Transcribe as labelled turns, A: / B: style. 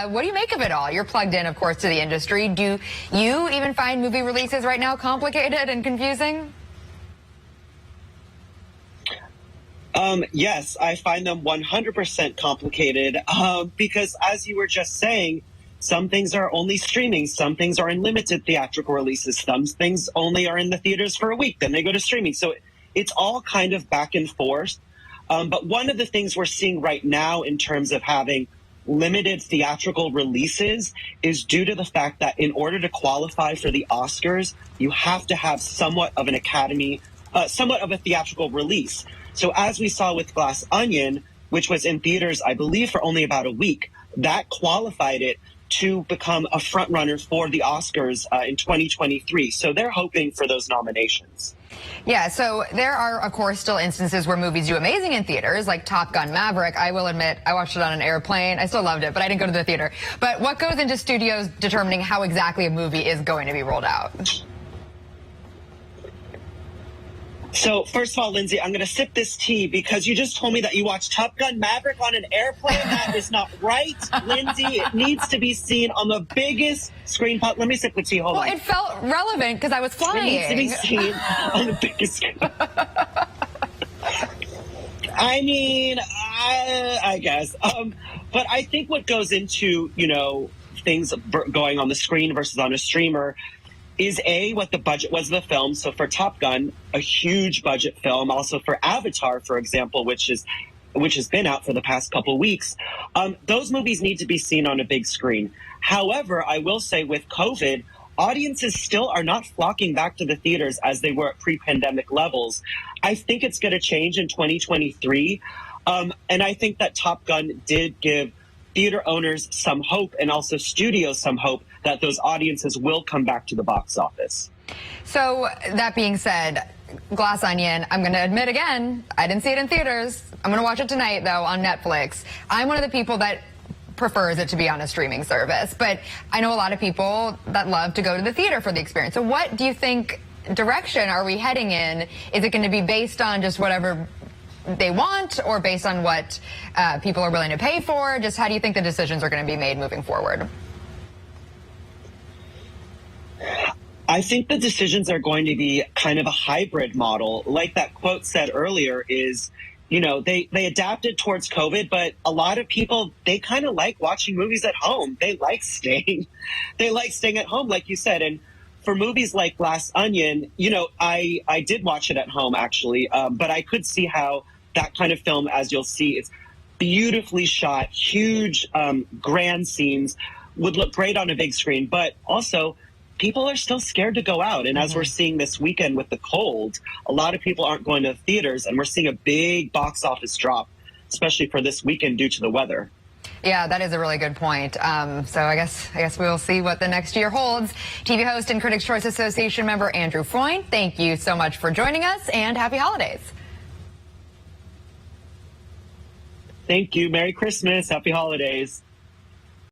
A: What do you make of it all? You're plugged in, of course, to the industry. Do you even find movie releases right now complicated and confusing?
B: Yes, I find them 100% complicated because, as you were just saying, some things are only streaming, some things are in limited theatrical releases, some things only are in the theaters for a week, then they go to streaming. So it's all kind of back and forth. But one of the things we're seeing right now in terms of having limited theatrical releases is due to the fact that in order to qualify for the Oscars, you have to have somewhat of a theatrical release. So as we saw with Glass Onion, which was in theaters, I believe, for only about a week, that qualified it to become a frontrunner for the Oscars in 2023. So they're hoping for those nominations.
A: Yeah, so there are, of course, still instances where movies do amazing in theaters, like Top Gun Maverick. I will admit, I watched it on an airplane. I still loved it, but I didn't go to the theater. But what goes into studios determining how exactly a movie is going to be rolled out?
B: So, first of all, Lindsay, I'm going to sip this tea because you just told me that you watched Top Gun Maverick on an airplane. That is not right, Lindsay. It needs to be seen on the biggest screen. Let me sip the tea. Hold on.
A: Well, it felt relevant because I was flying.
B: It needs to be seen on the biggest screen. I mean, I guess. But I think what goes into, things going on the screen versus on a streamer is what the budget was of the film. So for Top Gun, a huge budget film. Also for Avatar, for example, which has been out for the past couple weeks. Those movies need to be seen on a big screen. However, I will say with COVID, audiences still are not flocking back to the theaters as they were at pre-pandemic levels. I think it's going to change in 2023. And I think that Top Gun did give theater owners some hope and also studios some hope that those audiences will come back to the box office.
A: So that being said, Glass Onion, I'm going to admit again, I didn't see it in theaters. I'm going to watch it tonight, though, on Netflix. I'm one of the people that prefers it to be on a streaming service, but I know a lot of people that love to go to the theater for the experience. So what do you think direction are we heading in? Is it going to be based on just whatever they want or based on what people are willing to pay for? Just how do you think the decisions are going to be made moving forward?
B: I think the decisions are going to be kind of a hybrid model. Like that quote said earlier is, they adapted towards COVID, but a lot of people, they kind of like watching movies at home. They like staying at home, like you said. And for movies like Glass Onion, I did watch it at home, actually, but I could see how that kind of film, as you'll see, it's beautifully shot, huge, grand scenes, would look great on a big screen, but also people are still scared to go out. And as we're seeing this weekend with the cold, a lot of people aren't going to theaters, and we're seeing a big box office drop, especially for this weekend due to the weather.
A: Yeah, that is a really good point. So I guess we'll see what the next year holds. TV host and Critics' Choice Association member Andrew Freund, thank you so much for joining us, and happy holidays.
B: Thank you. Merry Christmas. Happy holidays.